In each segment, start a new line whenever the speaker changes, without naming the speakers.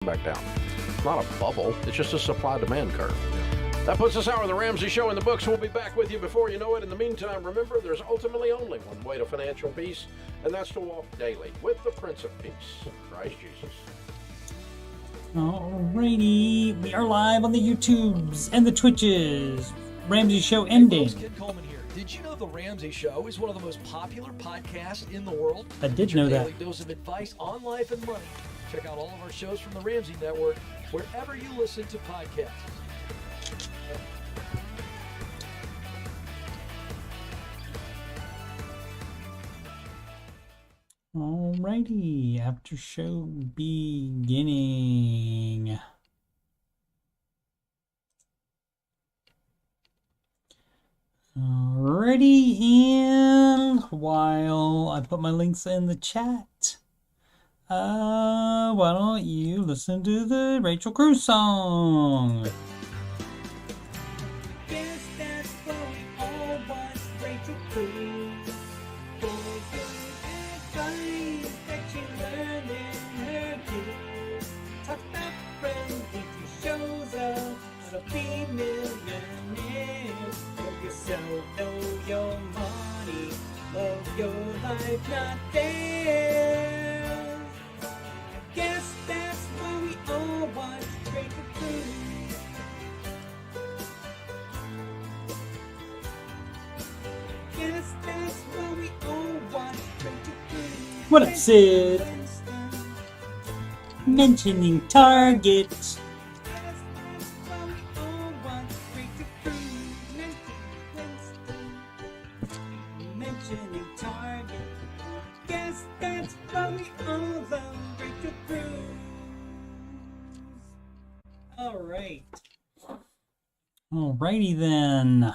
back down. It's not a bubble. It's just a supply-demand curve. That puts this hour of the Ramsey Show in the books. We'll be back with you before you know it. In the meantime, remember, there's ultimately only one way to financial peace, and that's to walk daily with the Prince of Peace, Christ Jesus.
Alrighty, we are live on the YouTubes and the Twitches. Ramsey Show ending.
Hey folks, Ken Coleman here. Did you know the Ramsey Show is one of the most popular podcasts in the world?
I did know that.
Daily dose of advice on life and money. Check out all of our shows from the Ramsey Network wherever you listen to podcasts.
Alrighty, after show beginning. Alrighty, and while I put my links in the chat, why don't you listen to the Rachel Cruz song?
Guess that's what we all want, Rachel Cruz. Advice that you learned in her youth. Talk about friends, TV shows up, how to be millionaires. Love yourself, know your money, love your life, not theirs. I guess that's what we all want, Rachel Cruz. Guess that's what we all want, Rachel Cruz.
What up, Sid? Mentioning Target.
Guess that's what we all want, Rachel Cruz. Mentioning Target. Guess that's what we all love, Rachel Cruz.
Alright. Alrighty then.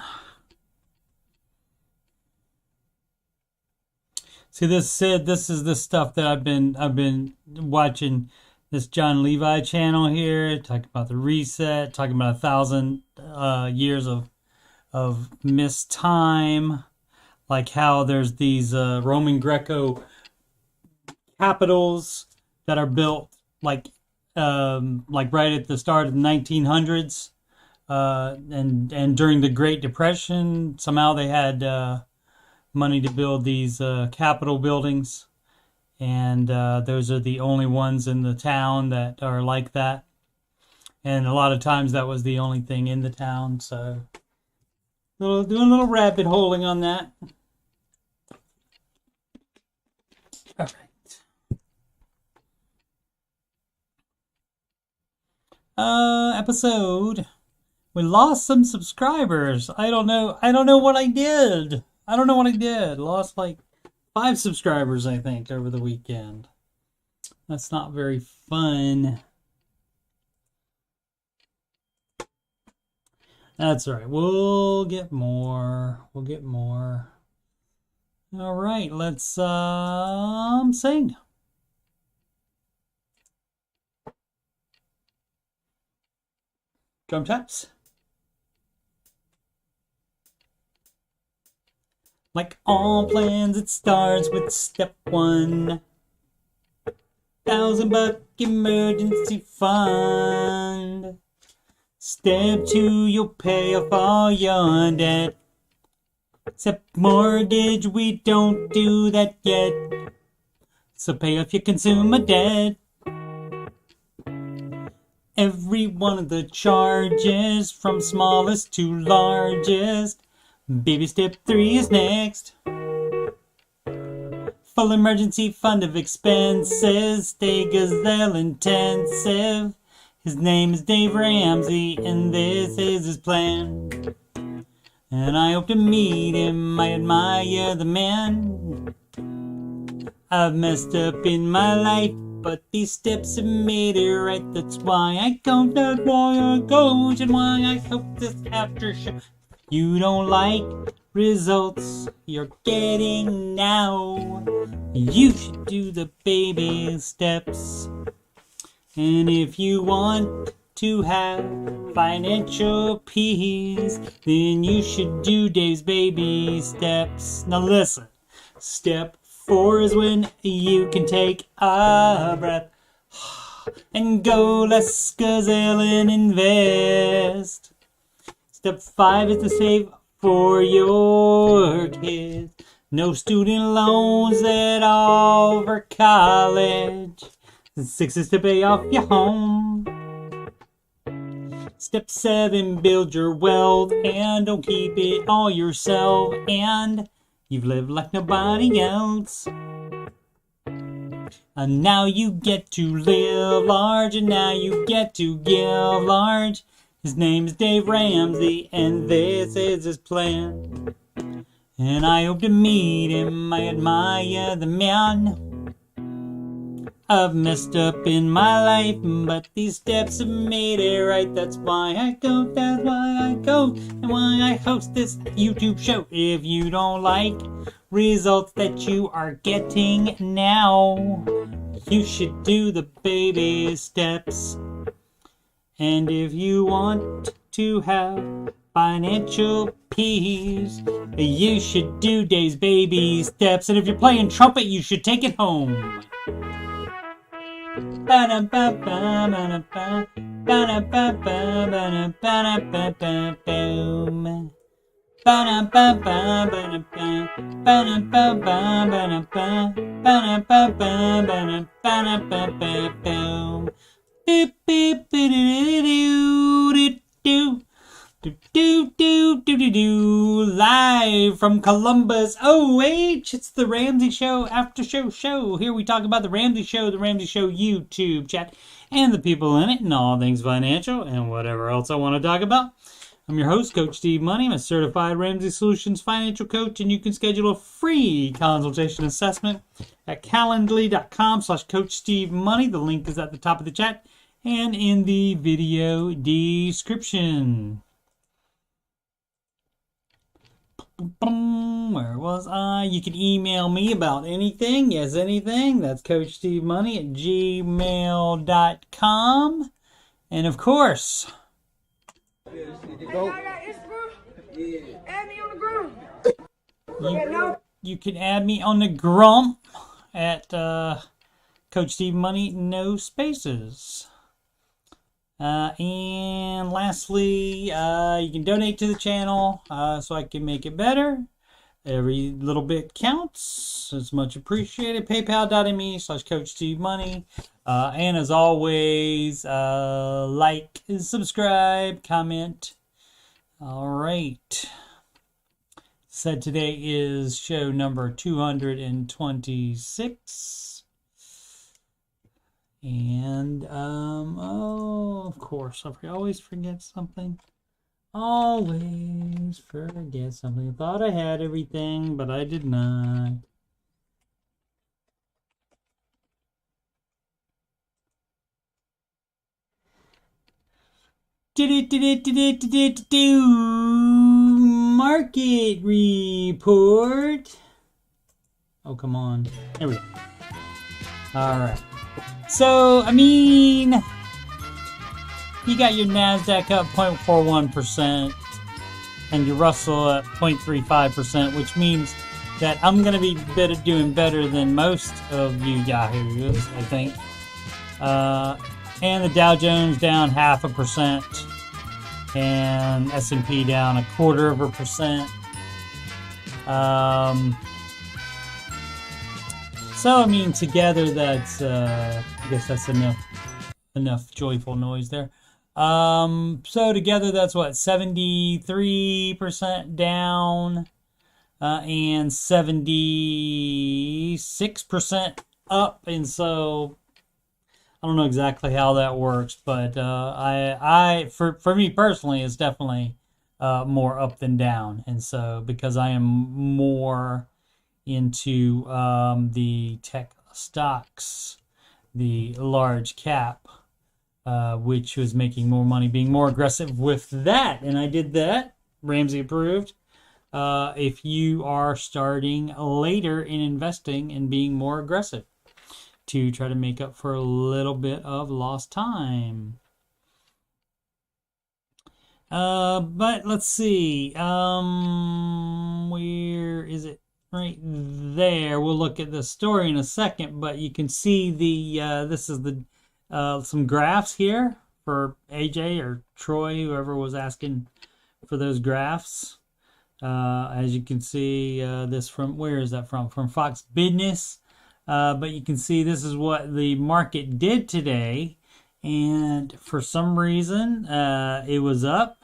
See, this is the stuff that I've been watching this John Levi channel here, talking about the reset, talking about 1,000 years of missed time, like how there's these Roman Greco capitals that are built like right at the start of the 1900s, and during the Great Depression, somehow they had money to build these Capitol buildings, and those are the only ones in the town that are like that, and a lot of times that was the only thing in the town. So doing a little rabbit holing on that. All right. Episode. We lost some subscribers. I don't know what I did. Lost like 5 subscribers, I think, over the weekend. That's not very fun. That's all right. We'll get more. All right, let's sing. Drum taps. Like all plans, it starts with step 1. $1,000 emergency fund. Step 2, you'll pay off all your debt. Except mortgage, we don't do that yet. So pay off your consumer debt. Every one of the charges, from smallest to largest. Baby step 3 is next. Full emergency fund of expenses. Stay gazelle intensive. His name is Dave Ramsey, and this is his plan. And I hope to meet him. I admire the man. I've messed up in my life, but these steps have made it right. That's why I go, that's why I go, and why I hope this after show. You don't like results you're getting now. You should do the baby steps. And if you want to have financial peace, then you should do Dave's baby steps. Now listen, step 4 is when you can take a breath. and go, let's gazelle and invest. Step 5 is to save for your kids. No student loans at all for college. 6 is to pay off your home. Step 7, build your wealth and don't keep it all yourself. And you've lived like nobody else. And now you get to live large, and now you get to give large. His name's Dave Ramsey, and this is his plan. And I hope to meet him. I admire the man. I've messed up in my life, but these steps have made it right. That's why I go, that's why I go, and why I host this YouTube show. If you don't like results that you are getting now, you should do the baby steps. And if you want to have financial peace, you should do Dave's baby steps. And if you're playing trumpet, you should take it home. Live from Columbus, OH, it's the Ramsey Show Aftershow show. Here we talk about the Ramsey Show YouTube chat, and the people in it, and all things financial, and whatever else I want to talk about. I'm your host, Coach Steve Money. I'm a certified Ramsey Solutions financial coach, and you can schedule a free consultation assessment at calendly.com/Coach Steve Money. The link is at the top of the chat and in the video description. Where was I? You can email me about anything. Yes, anything. That's CoachSteveMoney@gmail.com. And of course, you can add me on the Grump at Coach Steve Money, no spaces. And lastly, you can donate to the channel so I can make it better. Every little bit counts. It's much appreciated. PayPal.me/Coach Steve Money. And as always, like, subscribe, comment. All right. Said today is show number 226. And, of course, I always forget something. Always forget something. I thought I had everything, but I did not. Market report. Oh, come on. There we go. All right. So, I mean, you got your NASDAQ up 0.41% and your Russell at 0.35%, which means that I'm going to be doing better than most of you yahoos, I think. And the Dow Jones down 0.5%, and S&P down 0.25%. So, I mean, together that's, I guess that's enough joyful noise there. So together that's what, 73% down, and 76% up. And so I don't know exactly how that works, but for me personally, it's definitely more up than down. And so because I am more into the tech stocks, the large cap, which was making more money, being more aggressive with that, and I did that. Ramsey approved. If you are starting later in investing and being more aggressive to try to make up for a little bit of lost time. But let's see. Where is it? Right there. We'll look at the story in a second, but you can see the this is the some graphs here for AJ or Troy, whoever was asking for those graphs. As you can see, this from, where is that from? From Fox Business. But you can see this is what the market did today. And for some reason, it was up,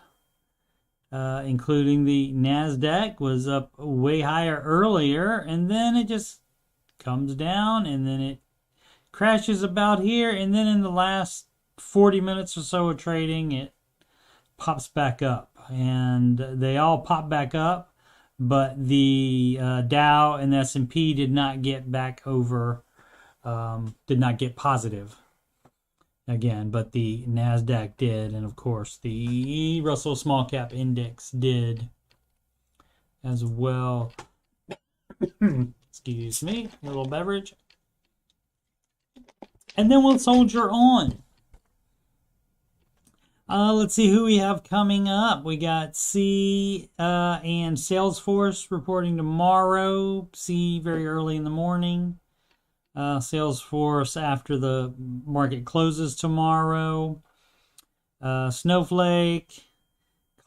including the NASDAQ was up way higher earlier. And then it just comes down and then it crashes about here. And then in the last 40 minutes or so of trading, it pops back up. And they all pop back up, but the Dow and the S&P did not get back over, did not get positive again, but the NASDAQ did, and of course the Russell Small Cap Index did as well. Excuse me, a little beverage. And then we'll soldier on. Let's see who we have coming up. We got C and Salesforce reporting tomorrow. C very early in the morning. Salesforce after the market closes tomorrow. Snowflake,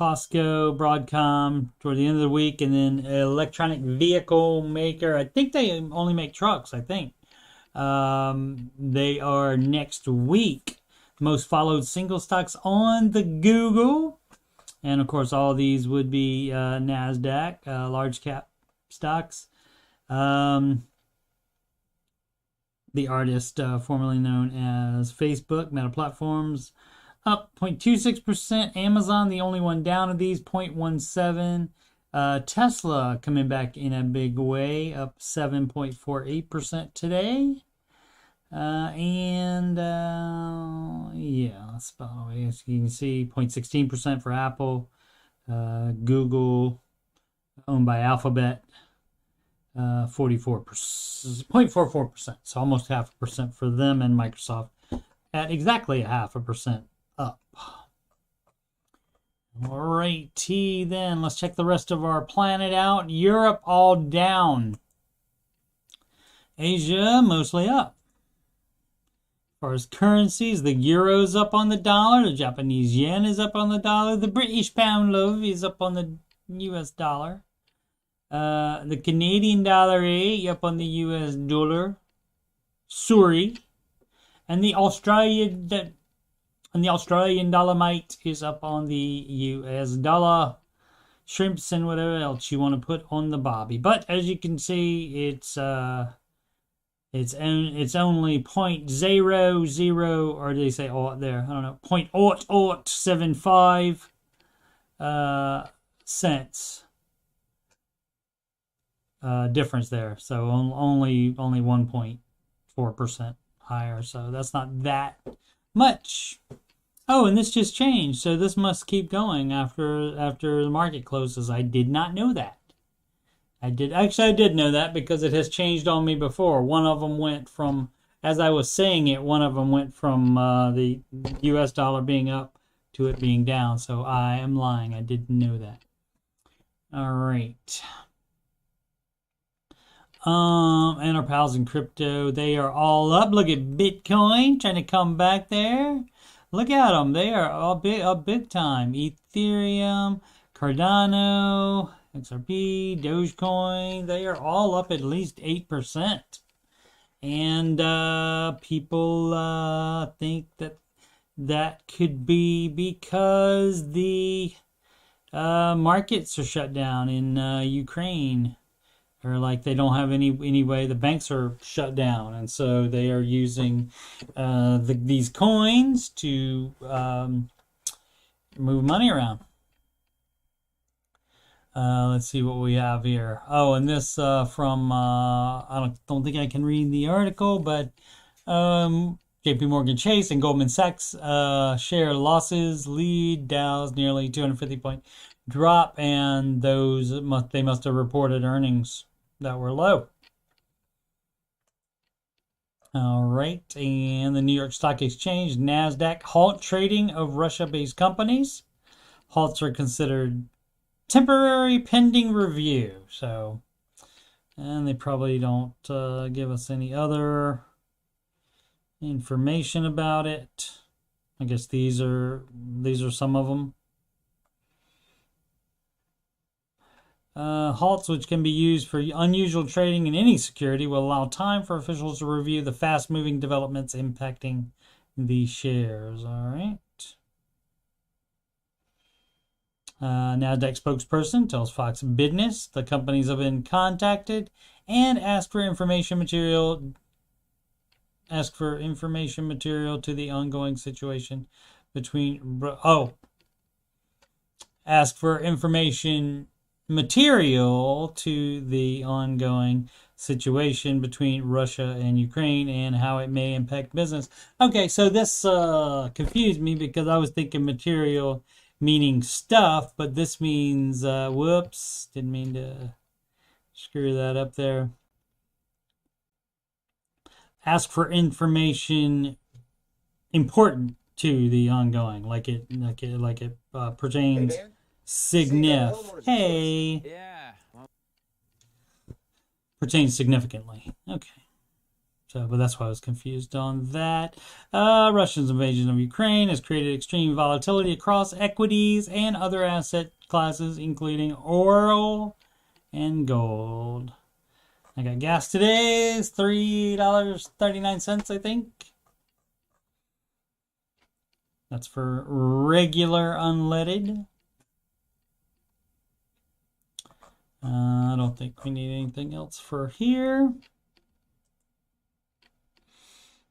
Costco, Broadcom toward the end of the week. And then electronic vehicle maker. I think they only make trucks, I think. They are next week. Most followed single stocks on the Google. And of course, all of these would be NASDAQ, large cap stocks. The artist formerly known as Facebook, Meta Platforms, up 0.26%. Amazon, the only one down of these, 0.17%. Tesla coming back in a big way, up 7.48% today. Yeah, that's about it. As you can see, 0.16% for Apple. Google, owned by Alphabet, 0.44%. So almost 0.5% for them, and Microsoft at exactly 0.5% up. Alrighty then, let's check the rest of our planet out. Europe all down. Asia mostly up. As far as currencies, the euro's up on the dollar, the Japanese yen is up on the dollar, the British pound love is up on the US dollar, the Canadian dollar up on the US dollar, sorry, and the Australian dollarmite is up on the US dollar, shrimps and whatever else you want to put on the bobby. But as you can see, it's only 0.00, or do they say aught there? I don't know. 0.0075 cents difference there. So only 1.4% higher. So that's not that much. Oh, and this just changed. So this must keep going after the market closes. I did not know that. I did know that because it has changed on me before. One of them went from, as I was saying it, one of them went from the US dollar being up to it being down. So I am lying. I didn't know that. All right. And our pals in crypto, they are all up. Look at Bitcoin trying to come back there. Look at them. They are all big time. Ethereum, Cardano, XRP, Dogecoin, they are all up at least 8%. And people think that could be because the markets are shut down in Ukraine. Or like they don't have any way, the banks are shut down. And so they are using these coins to move money around. Let's see what we have here. Oh, and this from I don't think I can read the article, but J.P. Morgan Chase and Goldman Sachs share losses lead Dow's nearly 250 point drop, and they must have reported earnings that were low. All right, and the New York Stock Exchange, NASDAQ, halt trading of Russia-based companies. Halts are considered temporary pending review. So, and they probably don't give us any other information about it. I guess these are some of them. Halts, which can be used for unusual trading in any security, will allow time for officials to review the fast-moving developments impacting the shares. All right. NASDAQ spokesperson tells Fox Business the companies have been contacted and asked for information material to the ongoing situation between ask for information material to the ongoing situation between Russia and Ukraine and how it may impact business. Okay, so this confused me because I was thinking material meaning stuff, but this means whoops, didn't mean to screw that up there. Ask for information important to the ongoing, like it pertains. Signif. Hey.
Yeah.
Pertains significantly. Okay. So, but that's why I was confused on that. Russia's invasion of Ukraine has created extreme volatility across equities and other asset classes, including oil and gold. I got gas today. It's $3.39, I think. That's for regular unleaded. I don't think we need anything else for here.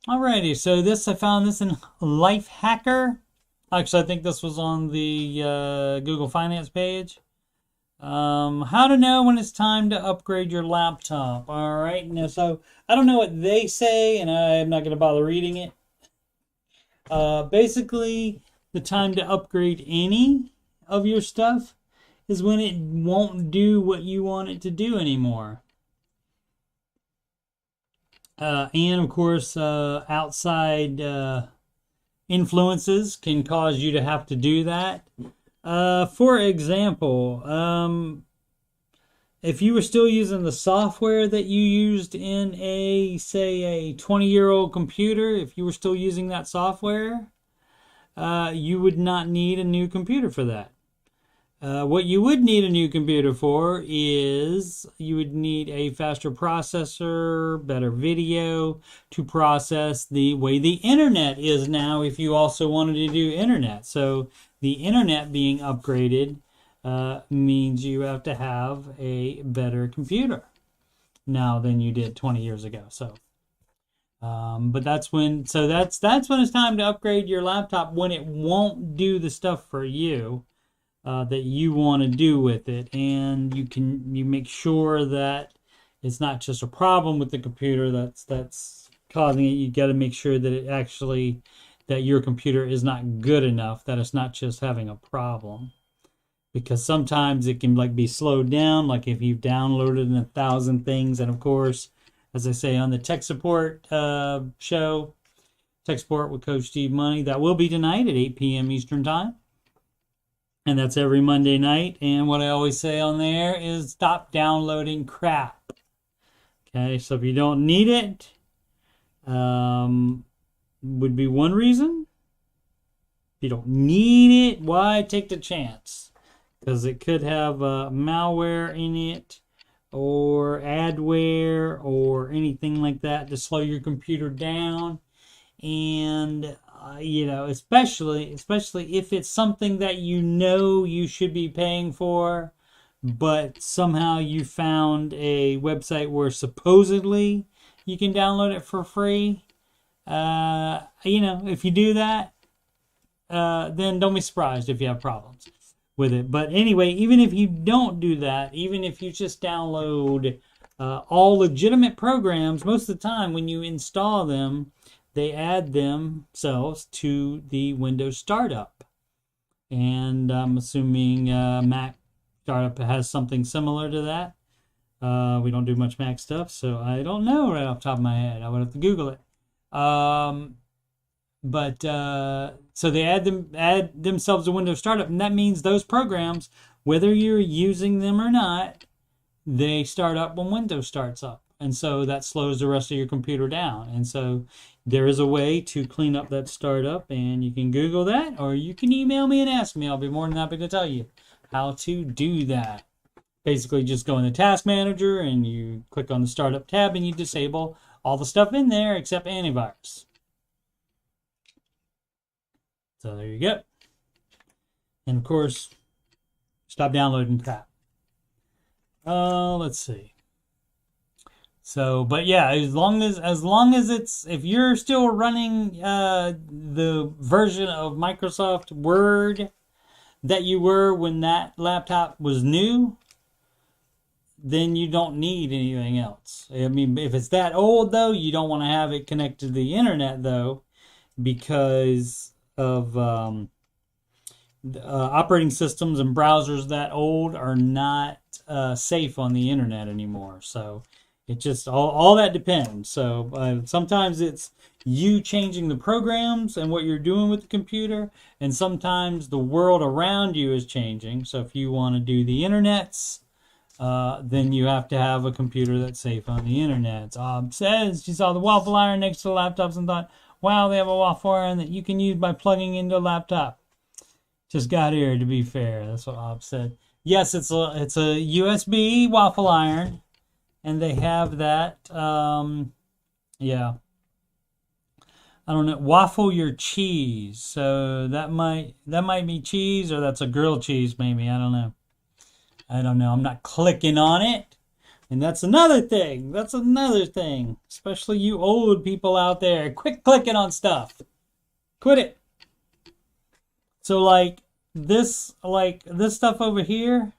Alrighty, so I found this in Life Hacker. Actually, I think this was on the Google Finance page. How to know when it's time to upgrade your laptop. Alright, now so I don't know what they say, and I'm not going to bother reading it. Basically, the time to upgrade any of your stuff is when it won't do what you want it to do anymore. And of course, outside influences can cause you to have to do that. For example, if you were still using the software that you used in a 20-year-old computer, if you were still using that software, you would not need a new computer for that. What you would need a new computer for is you would need a faster processor, better video to process the way the internet is now if you also wanted to do internet. So the internet being upgraded means you have to have a better computer now than you did 20 years ago. So, but that's when it's time to upgrade your laptop, when it won't do the stuff for you that you want to do with it, and you make sure that it's not just a problem with the computer that's causing it. You got to make sure that that your computer is not good enough, that it's not just having a problem, because sometimes it can be slowed down, like if you've downloaded 1,000 things. And of course, as I say on the tech support show, Tech Support with Coach Steve Money, that will be tonight at 8 p.m. Eastern Time. And that's every Monday night. And what I always say on there is stop downloading crap. Okay, so if you don't need it, would be one reason. If you don't need it, why take the chance? Because it could have malware in it, or adware, or anything like that to slow your computer down. And especially if it's something that you should be paying for, but somehow you found a website where supposedly you can download it for free. If you do that, then don't be surprised if you have problems with it. But anyway, even if you don't do that, even if you just download all legitimate programs, most of the time when you install them, they add themselves to the Windows startup. And I'm assuming Mac startup has something similar to that. We don't do much Mac stuff, so I don't know right off the top of my head. I would have to Google it. So they add themselves to Windows startup, and that means those programs, whether you're using them or not, they start up when Windows starts up. And so that slows the rest of your computer down. And so there is a way to clean up that startup, and you can Google that, or you can email me and ask me. I'll be more than happy to tell you how to do that. Basically, just go in the task manager and you click on the startup tab and you disable all the stuff in there except antivirus. So there you go. And of course, stop downloading crap. Let's see. So, but yeah, as long as it's, if you're still running the version of Microsoft Word that you were when that laptop was new, then you don't need anything else. I mean, if it's that old though, you don't want to have it connected to the internet though, because of operating systems and browsers that old are not safe on the internet anymore. So it just all that depends. So sometimes it's you changing the programs and what you're doing with the computer, and sometimes the world around you is changing. So if you want to do the internets, then you have to have a computer that's safe on the internet. Says she saw the waffle iron next to the laptops and thought, wow, they have a waffle iron that you can use by plugging into a laptop. Just got here, to be fair. That's what Ob said. Yes, it's a USB waffle iron, and they have that. Yeah. I don't know. Waffle your cheese. So that might be cheese, or that's a grilled cheese, maybe. I don't know. I'm not clicking on it. And that's another thing. Especially you old people out there. Quit clicking on stuff. Quit it. So like this stuff over here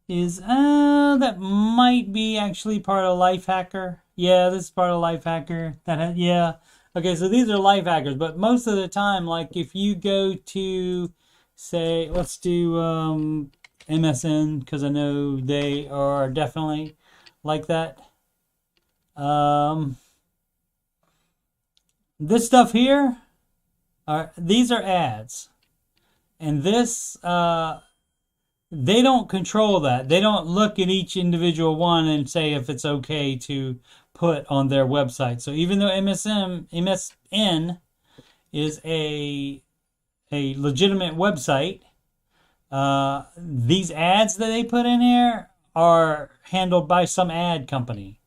is that might be actually part of Lifehacker. Yeah, this is part of Lifehacker. Yeah. Okay, so these are Lifehackers, but most of the time, like if you go to, say, let's do MSN, because I know they are definitely like that. This stuff here, these are ads. And this, they don't control that. They don't look at each individual one and say if it's okay to put on their website. So even though MSN is a legitimate website, these ads that they put in here are handled by some ad company.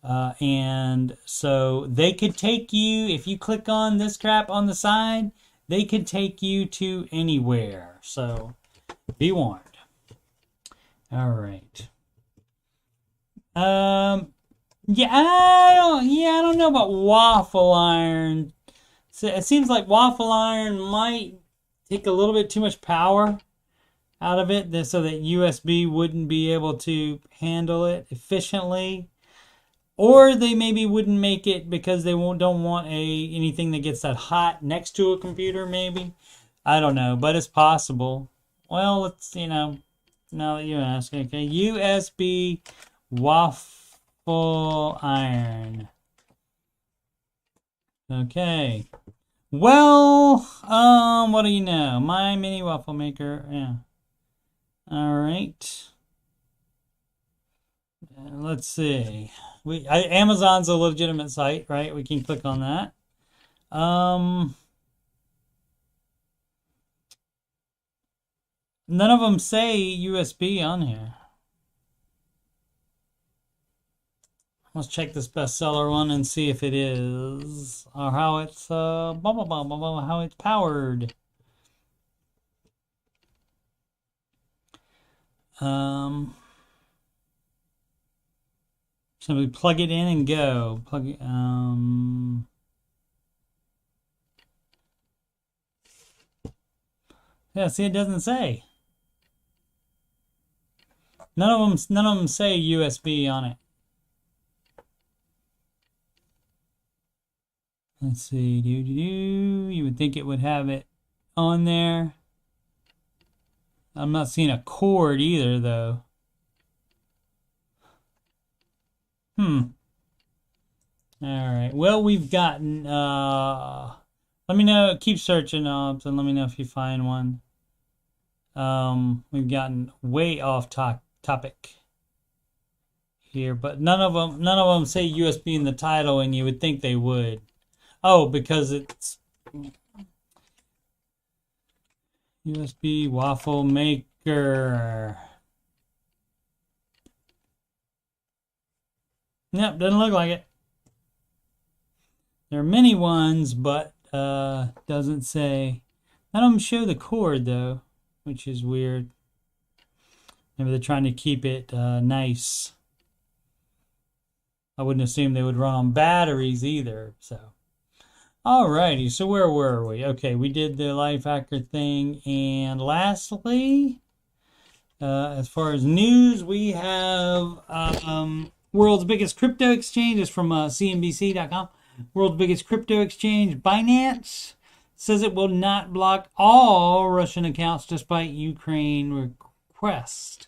And so they could take you, if you click on this crap on the side, they could take you to anywhere. So be warned. All right. Yeah, I don't know about waffle iron. So it seems like waffle iron might take a little bit too much power out of it, so that USB wouldn't be able to handle it efficiently. Or they maybe wouldn't make it because they don't want anything that gets that hot next to a computer, maybe. I don't know, but it's possible. Well, let's, now that you ask, okay, USB waffle iron. Okay. Well, what do you know? My mini waffle maker, yeah. All right. Let's see. Amazon's a legitimate site, right? We can click on that. None of them say USB on here. Let's check this bestseller one and see if it is, or how it's how it's powered. So we plug it in and go. Plug it. Yeah, see, it doesn't say. None of them say USB on it. Let's see. You would think it would have it on there. I'm not seeing a cord either, though. All right. Well, we've gotten, let me know, keep searching, and let me know if you find one. We've gotten way off topic here, but none of them say USB in the title, and you would think they would. Oh, because it's USB waffle maker. Yep, doesn't look like it. There are many ones, but doesn't say. None of them show the cord though, which is weird. Maybe they're trying to keep it nice. I wouldn't assume they would run on batteries either. So, alrighty. So where were we? Okay, we did the life hacker thing, and lastly, as far as news, we have world's biggest crypto exchange is from CNBC.com. World's biggest crypto exchange, Binance, says it will not block all Russian accounts despite Ukraine request.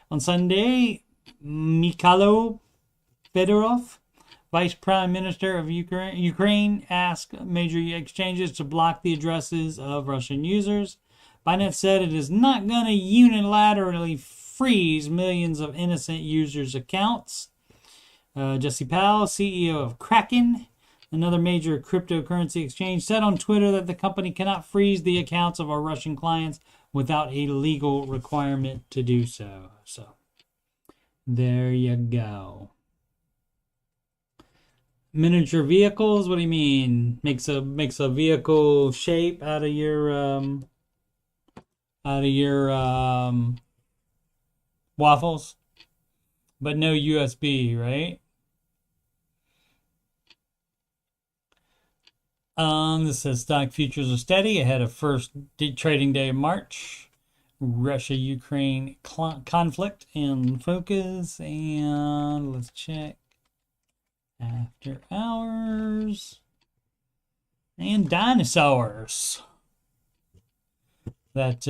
On Sunday, Mikhailo Fedorov, Vice Prime Minister of Ukraine, asked major exchanges to block the addresses of Russian users. Binance said it is not going to unilaterally freeze millions of innocent users' accounts. Jesse Powell, CEO of Kraken, another major cryptocurrency exchange, said on Twitter that the company cannot freeze the accounts of our Russian clients without a legal requirement to do so. So, there you go. Miniature vehicles, what do you mean? Makes a vehicle shape out of your waffles, but no USB, right? This says stock futures are steady ahead of first trading day of March. Russia-Ukraine conflict in focus, and let's check after hours and dinosaurs. That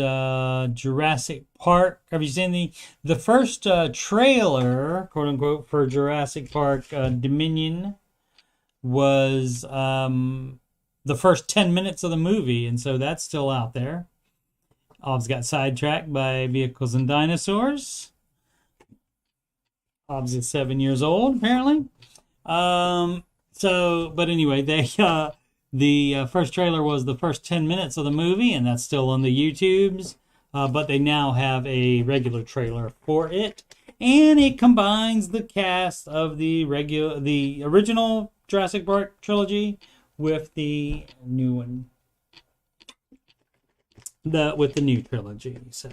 Jurassic Park. Have you seen the first trailer, quote unquote, for Jurassic Park Dominion was the first 10 minutes of the movie, and so that's still out there. Hobbs got sidetracked by vehicles and dinosaurs. Hobbs is 7 years old, apparently. But anyway, the first trailer was the first 10 minutes of the movie, and that's still on the YouTubes. But they now have a regular trailer for it, and it combines the cast of the original Jurassic Park trilogy with the new one, with the new trilogy. So,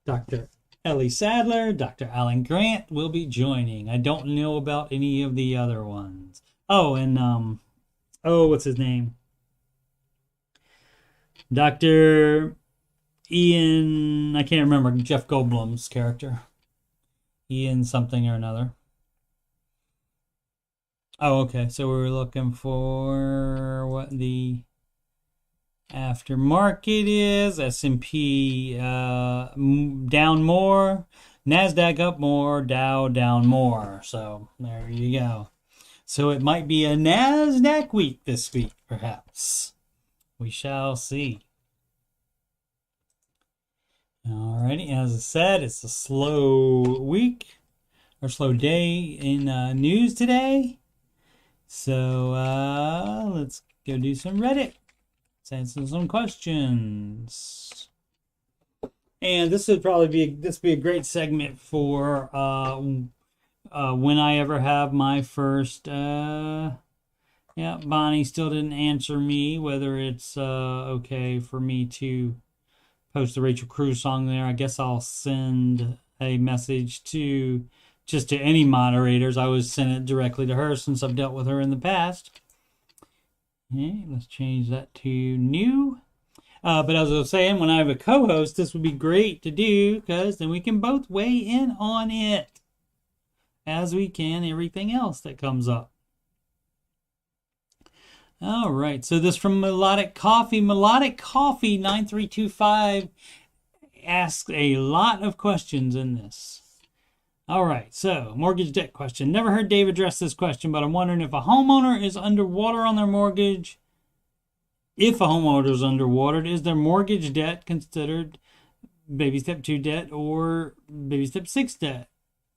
Dr. Ellie Sadler, Dr. Alan Grant will be joining. I don't know about any of the other ones. Oh, and what's his name? Dr. Ian, I can't remember Jeff Goldblum's character. Ian something or another. Oh, okay. So we're looking for what the aftermarket is. S&P down more. NASDAQ up more. Dow down more. So there you go. So it might be a NASDAQ week this week, perhaps. We shall see. Alrighty, as I said, it's a slow week, or slow day in news today. So let's go do some Reddit. Let's answer some questions. And this would probably be a great segment for when I ever have my first. Bonnie still didn't answer me whether it's okay for me to post the Rachel Cruz song there. I guess I'll send a message to any moderators. I always send it directly to her since I've dealt with her in the past. Okay, let's change that to new. But as I was saying, when I have a co-host, this would be great to do because then we can both weigh in on it as we can everything else that comes up. All right, so this from Melodic Coffee. Melodic Coffee 9325 asks a lot of questions in this. All right, so mortgage debt question. Never heard Dave address this question, but I'm wondering if a homeowner is underwater on their mortgage. If a homeowner is underwater, is their mortgage debt considered baby step 2 debt or baby step 6 debt.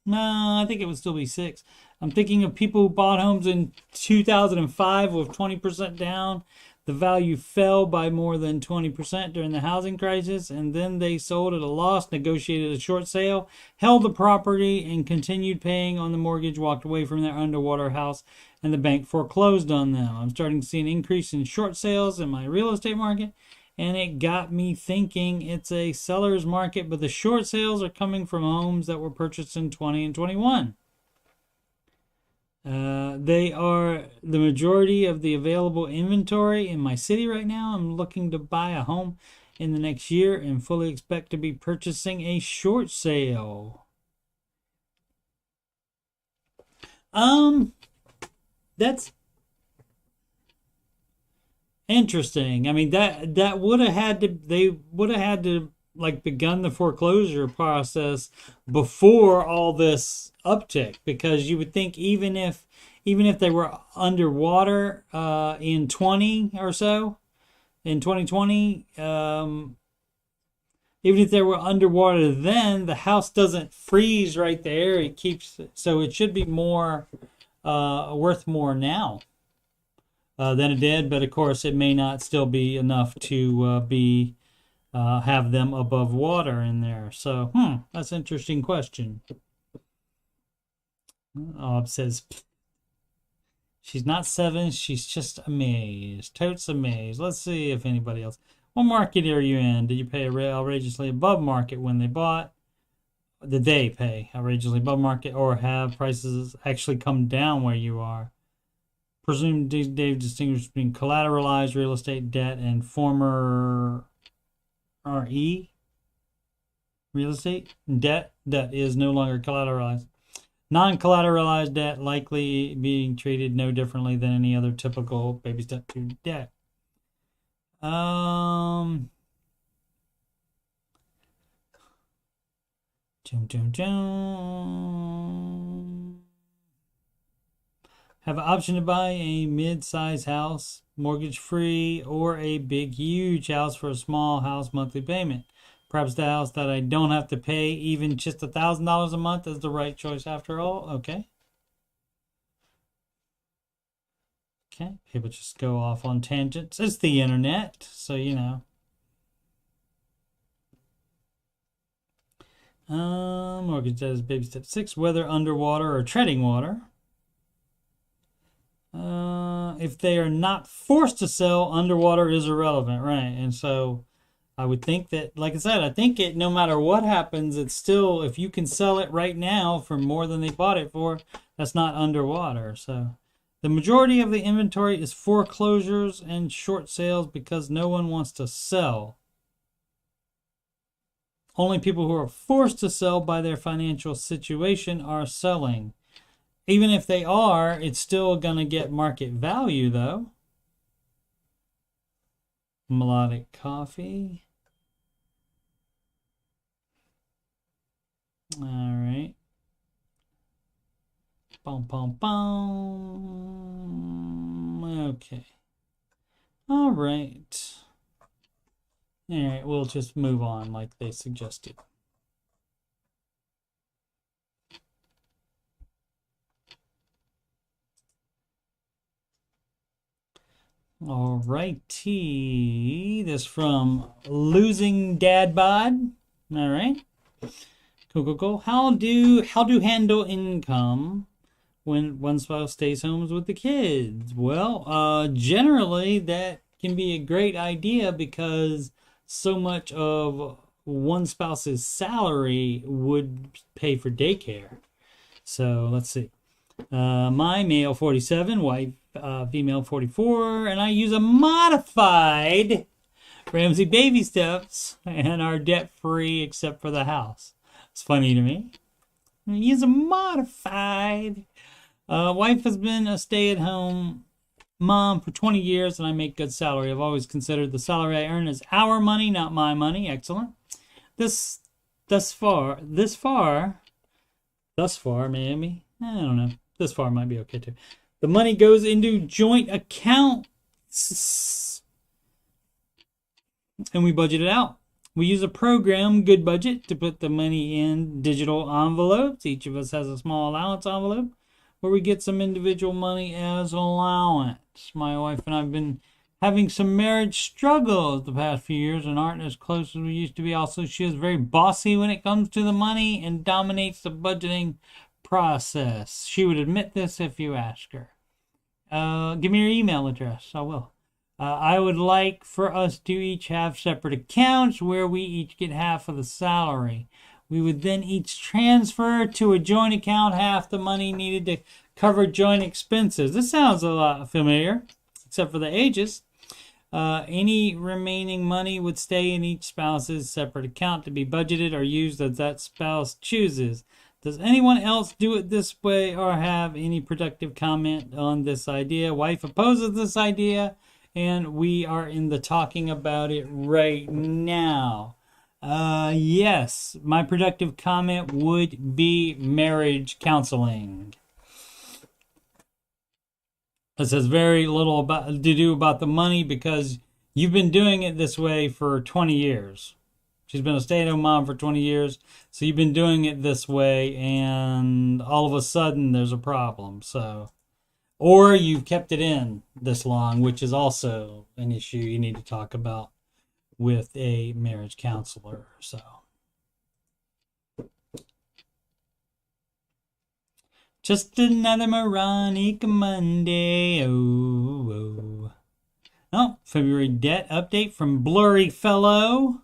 No, I think it would still be 6. I'm thinking of people who bought homes in 2005 with 20% down. The value fell by more than 20% during the housing crisis, and then they sold at a loss, negotiated a short sale, held the property, and continued paying on the mortgage, walked away from their underwater house, and the bank foreclosed on them. I'm starting to see an increase in short sales in my real estate market, and it got me thinking it's a seller's market, but the short sales are coming from homes that were purchased in 20 and 21. They are the majority of the available inventory in my city right now. I'm looking to buy a home in the next year and fully expect to be purchasing a short sale. That's interesting. I mean, that would have had to, they would have had to like begun the foreclosure process before all this uptick, because you would think even if they were underwater in 20 or so, in 2020, even if they were underwater then, the house doesn't freeze right there. It keeps, so it should be more worth more now than it did, but of course it may not still be enough to be have them above water in there. So, that's an interesting question. Says, she's not 7, she's just amazed. Totes amazed. Let's see if anybody else. What market are you in? Did you pay outrageously above market when they bought? Did they pay outrageously above market, or have prices actually come down where you are? Presume Dave distinguished between collateralized real estate debt and former RE real estate debt that is no longer collateralized. Non-collateralized debt likely being treated no differently than any other typical baby step 2 debt. Have an option to buy a mid-size house, mortgage-free, or a big, huge house for a small house monthly payment. Perhaps the house that I don't have to pay even just $1,000 a month is the right choice after all. Okay. People just go off on tangents. It's the internet, so you know. Mortgage debt is baby step 6, whether underwater or treading water. If they are not forced to sell, underwater is irrelevant, right? And so I would think that, like I said, I think it, no matter what happens, it's still, if you can sell it right now for more than they bought it for, that's not underwater. So the majority of the inventory is foreclosures and short sales because no one wants to sell. Only people who are forced to sell by their financial situation are selling. Even if they are, it's still going to get market value, though. Melodic coffee. All right. Boom, boom, boom. Okay. All right. All right, we'll just move on like they suggested. All righty. This from Losing Dad Bod. All right. Cool. How do handle income when one spouse stays home with the kids? Well, generally that can be a great idea because so much of one spouse's salary would pay for daycare. So let's see. My male 47, wife female 44, and I use a modified Ramsey baby steps and are debt free except for the house. It's funny to me. I use a modified. Wife has been a stay-at-home mom for 20 years, and I make good salary. I've always considered the salary I earn as our money, not my money. Excellent. Thus far, maybe. I don't know. This far might be okay too. The money goes into joint accounts, and we budget it out. We use a program, Good Budget, to put the money in digital envelopes. Each of us has a small allowance envelope where we get some individual money as allowance. My wife and I have been having some marriage struggles the past few years and aren't as close as we used to be. Also, she is very bossy when it comes to the money and dominates the budgeting process. She would admit this if you ask her. Give me your email address. I will. I would like for us to each have separate accounts where we each get half of the salary. We would then each transfer to a joint account half the money needed to cover joint expenses. This sounds a lot familiar, except for the ages. Any remaining money would stay in each spouse's separate account to be budgeted or used as that spouse chooses. Does anyone else do it this way or have any productive comment on this idea? Wife opposes this idea, and we are in the talking about it right now. Yes, my productive comment would be marriage counseling. This has very little to do about the money because you've been doing it this way for 20 years. She's been a stay-at-home mom for 20 years, so you've been doing it this way, and all of a sudden there's a problem. So, or you've kept it in this long, which is also an issue you need to talk about with a marriage counselor. So, just another moronic Monday. Oh, February debt update from Blurry Fellow.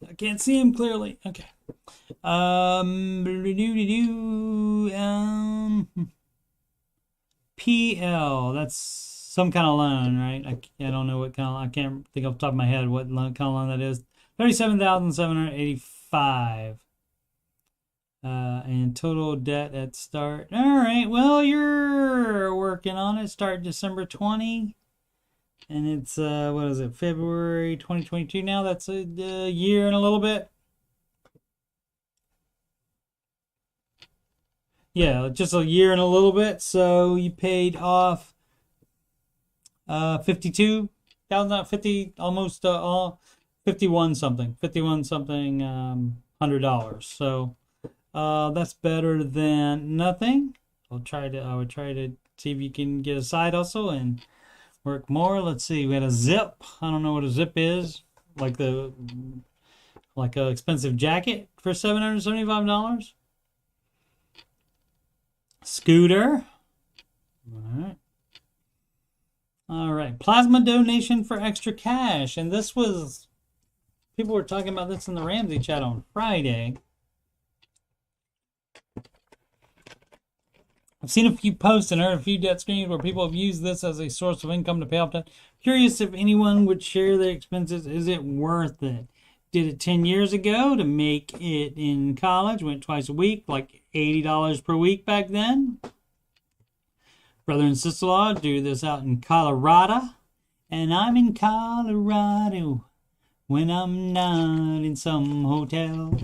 I can't see him clearly. Okay. PL. That's some kind of loan, right? I don't know what kind of. I can't think off the top of my head what kind of loan that is. $37,785. And total debt at start. All right. Well, you're working on it. Start December 20. And it's, what is it, February 2022 now? That's a year and a little bit. Yeah, just a year and a little bit. So you paid off 52,000, 50, almost 51 something $100. So that's better than nothing. I would try to see if you can get a side hustle and work more. Let's see. We had a zip. I don't know what a zip is. Like a expensive jacket for $775. Scooter. All right. Plasma donation for extra cash. And this was, people were talking about this in the Ramsey chat on Friday. I've seen a few posts and heard a few debt screens where people have used this as a source of income to pay off debt. Curious if anyone would share their expenses. Is it worth it? Did it 10 years ago to make it in college. Went twice a week, like $80 per week back then. Brother and sister-in-law do this out in Colorado. And I'm in Colorado when I'm not in some hotel.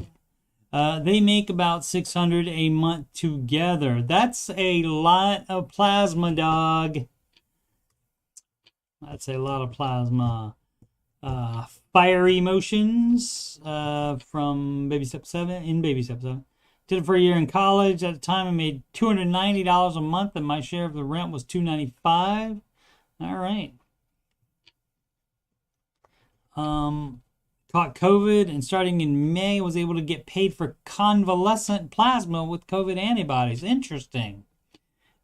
They make about $600 a month together. That's a lot of plasma, dog. That's a lot of plasma. Fire Emotions from Baby Step 7. Did it for a year in college. At the time, I made $290 a month, and my share of the rent was $295. All right. Caught COVID, and starting in May, was able to get paid for convalescent plasma with COVID antibodies. Interesting.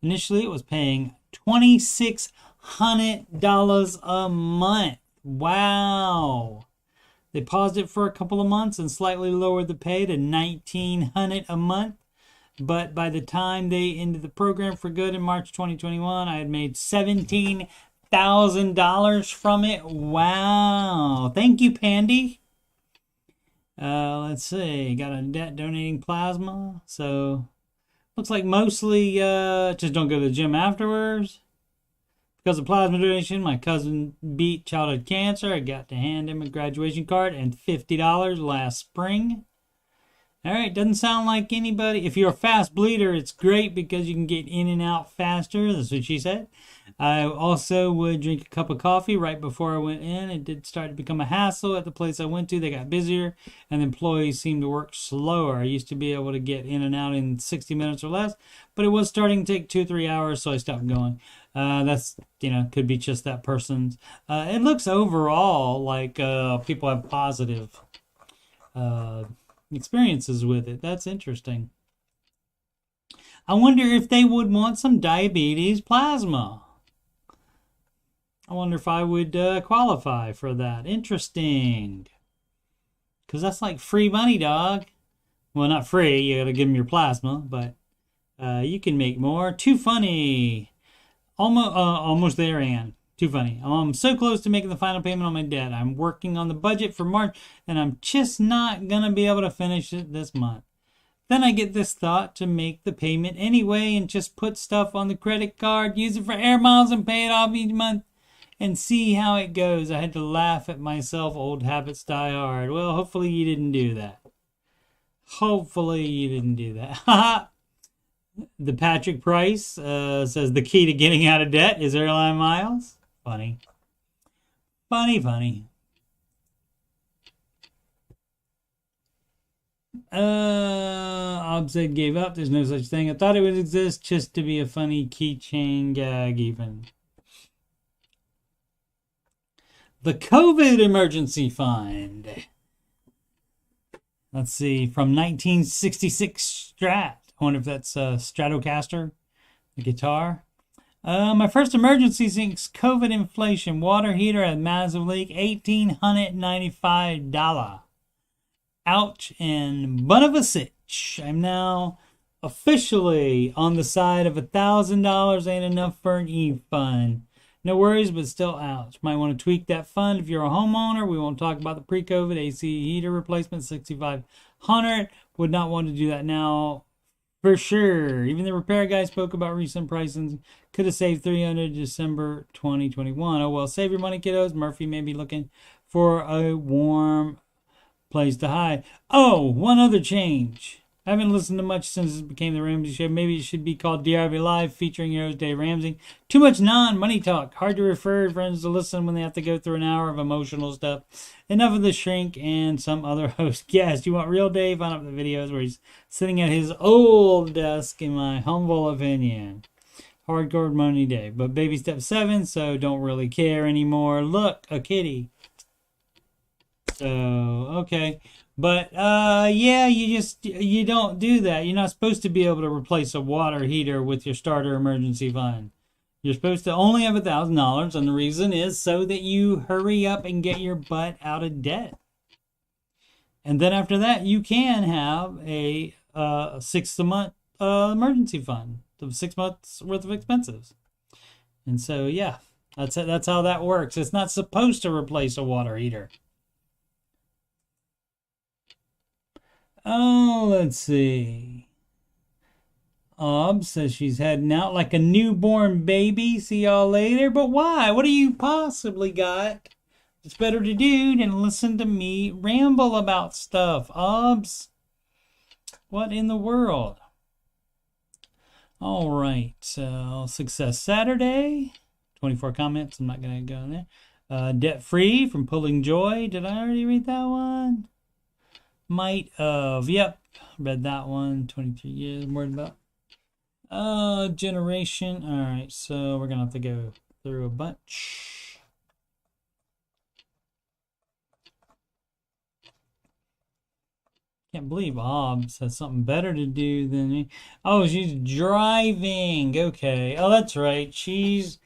Initially, it was paying $2,600 a month. Wow. They paused it for a couple of months and slightly lowered the pay to $1,900 a month. But by the time they ended the program for good in March 2021, I had made $17,000 from it. Wow. Thank you, Pandy. Let's see. Got a debt donating plasma. So, looks like mostly just don't go to the gym afterwards. Because of plasma donation, my cousin beat childhood cancer. I got to hand him a graduation card and $50 last spring. All right, doesn't sound like anybody. If you're a fast bleeder, it's great because you can get in and out faster. That's what she said. I also would drink a cup of coffee right before I went in. It did start to become a hassle at the place I went to. They got busier, and the employees seemed to work slower. I used to be able to get in and out in 60 minutes or less, but it was starting to take 2 or 3 hours, so I stopped going. That's, could be just that person's. It looks overall like people have positive experiences with it. That's interesting. I wonder if they would want some diabetes plasma. I wonder if I would qualify for that. Interesting. Because that's like free money, dog. Well, not free. You gotta give them your plasma, but you can make more. Too funny. Almost there, Ann. Too funny. I'm so close to making the final payment on my debt. I'm working on the budget for March, and I'm just not going to be able to finish it this month. Then I get this thought to make the payment anyway and just put stuff on the credit card, use it for air miles, and pay it off each month and see how it goes. I had to laugh at myself. Old habits die hard. Well, hopefully you didn't do that. Hopefully you didn't do that. The Patrick Price says the key to getting out of debt is airline miles. Funny. Funny. Obsid gave up. There's no such thing. I thought it would exist just to be a funny keychain gag even. The COVID emergency fund. Let's see. From 1966 Strat. I wonder if that's Stratocaster, the guitar. My first emergency sinks COVID inflation. Water heater had massive leak. $1,895. Ouch and bun of a sitch. I'm now officially on the side of $1,000 ain't enough for an e-fund. No worries, but still ouch. Might want to tweak that fund if you're a homeowner. We won't talk about the pre-COVID AC heater replacement, $6,500. Would not want to do that now. For sure. Even the repair guy spoke about recent pricing. Could have saved $300 December 2021. Oh well, save your money, kiddos. Murphy may be looking for a warm place to hide. Oh, one other change. I haven't listened to much since it became the Ramsey Show. Maybe it should be called DRB Live, featuring your host Dave Ramsey. Too much non-money talk. Hard to refer friends to listen when they have to go through an hour of emotional stuff. Enough of the shrink and some other host guest. You want real Dave? Find up the videos where he's sitting at his old desk, in my humble opinion. Hardcore money Dave. But baby step 7, so don't really care anymore. Look, a kitty. So, okay. But, yeah, you don't do that. You're not supposed to be able to replace a water heater with your starter emergency fund. You're supposed to only have $1,000, and the reason is so that you hurry up and get your butt out of debt. And then after that, you can have a 6-month emergency fund of 6 months worth of expenses. And so, yeah, that's how that works. It's not supposed to replace a water heater. Oh, let's see. Says she's heading out like a newborn baby. See y'all later. But why? What do you possibly got? It's better to do than listen to me ramble about stuff. What in the world? All right. So, Success Saturday. 24 comments. I'm not going to go in there. Debt Free from Pulling Joy. Did I already read that one? Might of. Yep. Read that one. 23 years. I'm worried about. Generation. All right. So we're going to have to go through a bunch. Can't believe Hobbs has something better to do than me. Oh, she's driving. Okay. Oh, that's right. She's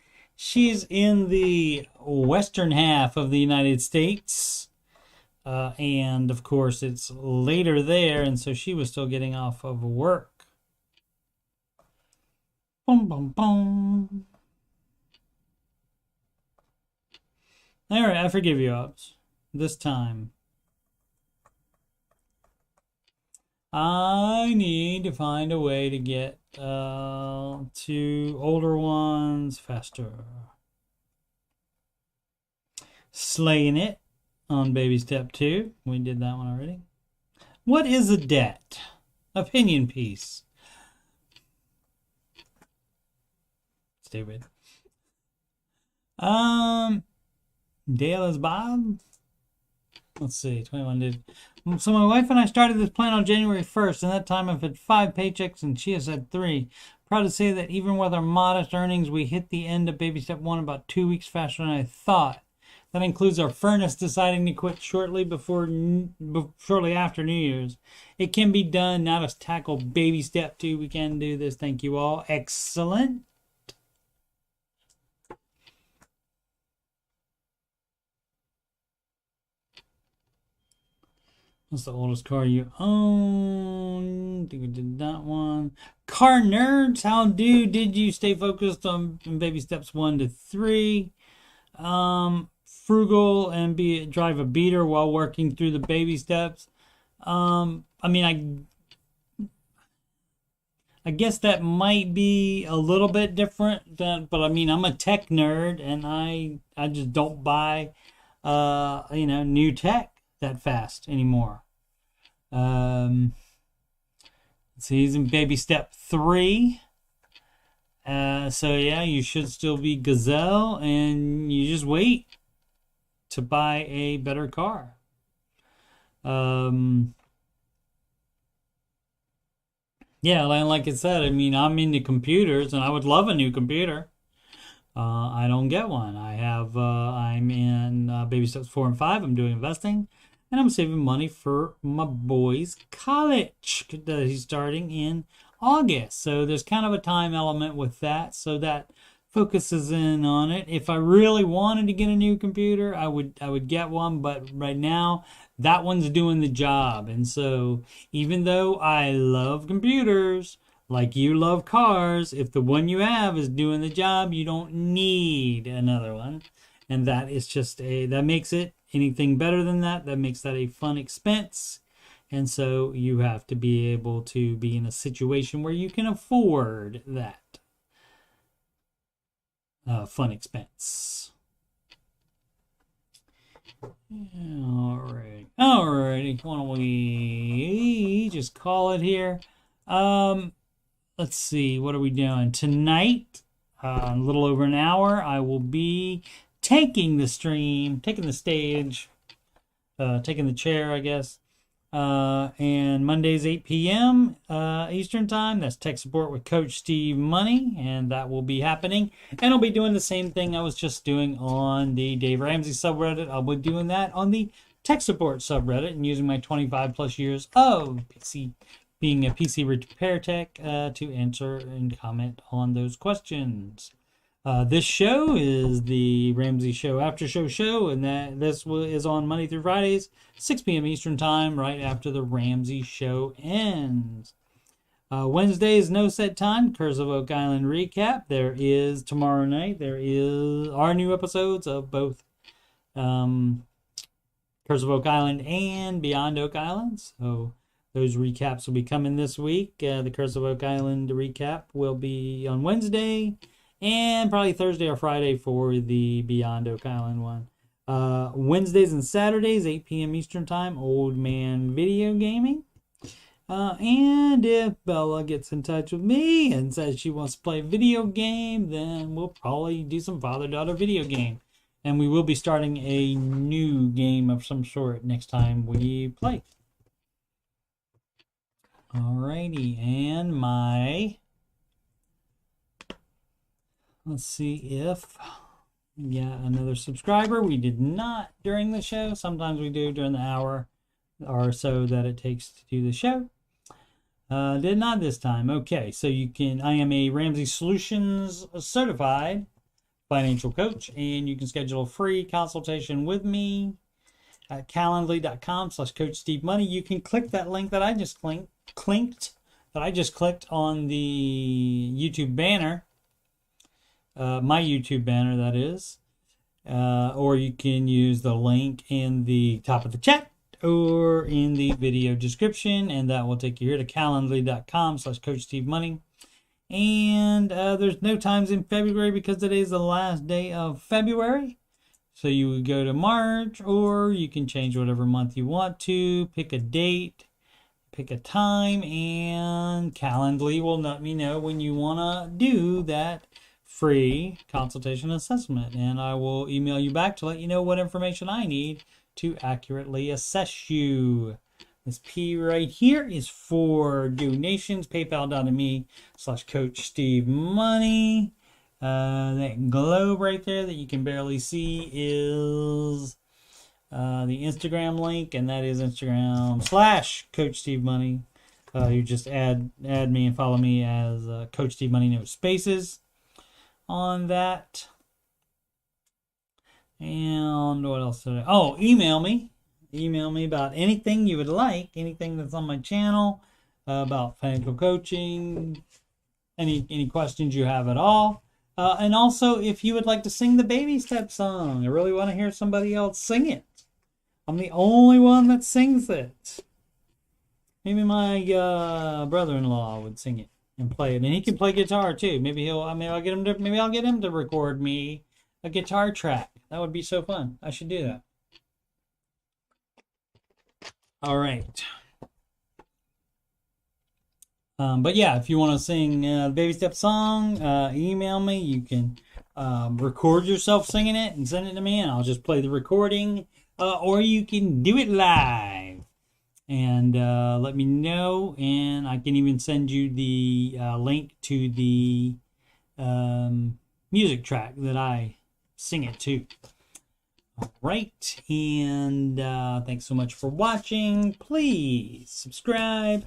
in the western half of the United States. And of course it's later there, and so she was still getting off of work. Boom, boom, boom. All right, I forgive you, Ops. This time. I need to find a way to get to older ones faster. Slaying it on baby step 2. We did that one already. What is a debt? Opinion piece. Stupid. Dale is Bob. Let's see, 21 did. So my wife and I started this plan on January 1st, and that time I've had 5 paychecks and she has had 3. Proud to say that even with our modest earnings, we hit the end of baby step 1 about 2 weeks faster than I thought. That includes our furnace deciding to quit shortly after New Year's. It can be done. Now to tackle baby step 2, we can do this. Thank you all. Excellent. What's the oldest car you own? I think we did that one. Car nerds, how did you stay focused on baby steps 1 to 3? Frugal and drive a beater while working through the baby steps. I guess that might be a little bit different, but I mean, I'm a tech nerd and I just don't buy, new tech that fast anymore. Let's see, he's in baby step 3. So yeah, you should still be Gazelle, and you just wait to buy a better car. Yeah, like I said, I mean, I'm into computers, and I would love a new computer. I don't get one. I'm in baby steps 4 and 5. I'm doing investing, and I'm saving money for my boy's college that he's starting in August. So there's kind of a time element with that, so that focuses in on it. If I really wanted to get a new computer, I would get one, but right now that one's doing the job. And so even though I love computers like you love cars, if the one you have is doing the job, you don't need another one. And that is just that makes it anything better than that makes that a fun expense. And so you have to be able to be in a situation where you can afford that fun expense. Alrighty. Why don't we just call it here? Let's see, what are we doing tonight? A little over an hour. I will be taking the stage, taking the chair, I guess. And Mondays 8 p.m. Eastern time. That's tech support with Coach Steve Money, and that will be happening. And I'll be doing the same thing I was just doing on the Dave Ramsey subreddit. I'll be doing that on the tech support subreddit and using my 25 plus years of being a PC repair tech to answer and comment on those questions. This show is the Ramsey Show Aftershow show, and this is on Monday through Fridays, 6 p.m. Eastern Time, right after the Ramsey Show ends. Wednesdays, no set time, Curse of Oak Island recap. There is tomorrow night. There are new episodes of both Curse of Oak Island and Beyond Oak Island. So those recaps will be coming this week. The Curse of Oak Island recap will be on Wednesday, and probably Thursday or Friday for the Beyond Oak Island one. Wednesdays and Saturdays, 8 p.m. Eastern Time, Old Man Video Gaming. And if Bella gets in touch with me and says she wants to play a video game, then we'll probably do some father-daughter video game. And we will be starting a new game of some sort next time we play. Alrighty, and let's see if another subscriber. We did not during the show. Sometimes we do during the hour or so that it takes to do the show. Did not this time. Okay, so I am a Ramsey Solutions certified financial coach, and you can schedule a free consultation with me at calendly.com/Coach Steve Money. You can click that link that I just clicked on the YouTube banner. My YouTube banner, that is. Or you can use the link in the top of the chat or in the video description, and that will take you here to calendly.com/Coach Steve Money. And there's no times in February because today is the last day of February. So you would go to March, or you can change whatever month you want to, pick a date, pick a time, and Calendly will let me know when you want to do that free consultation assessment, and I will email you back to let you know what information I need to accurately assess you. This P right here is for donations, paypal.me/Coach Steve Money. That globe right there that you can barely see is the Instagram link, and that is Instagram/Coach Steve Money. You just add me and follow me as Coach Steve Money, no spaces on that. And what else did I? Oh, email me about anything you would like, anything that's on my channel, about financial coaching, any questions you have at all. And also, if you would like to sing the baby step song, I really want to hear somebody else sing it. I'm the only one that sings it. Maybe my brother-in-law would sing it and play it, and he can play guitar too. Maybe I'll get him to record me a guitar track. That would be so fun. I should do that. All right. But yeah, if you want to sing the baby step song, email me. You can record yourself singing it and send it to me, and I'll just play the recording. Or you can do it live and let me know, and I can even send you the link to the music track that I sing it to. All right, and thanks so much for watching. Please subscribe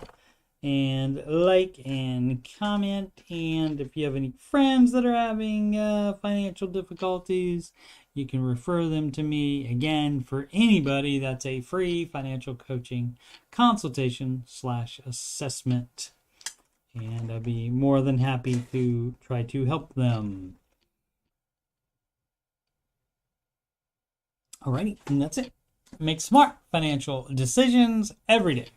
and like and comment, and if you have any friends that are having financial difficulties, you can refer them to me. Again, for anybody, that's a free financial coaching consultation/assessment, and I'd be more than happy to try to help them. Alrighty, and that's it. Make smart financial decisions every day.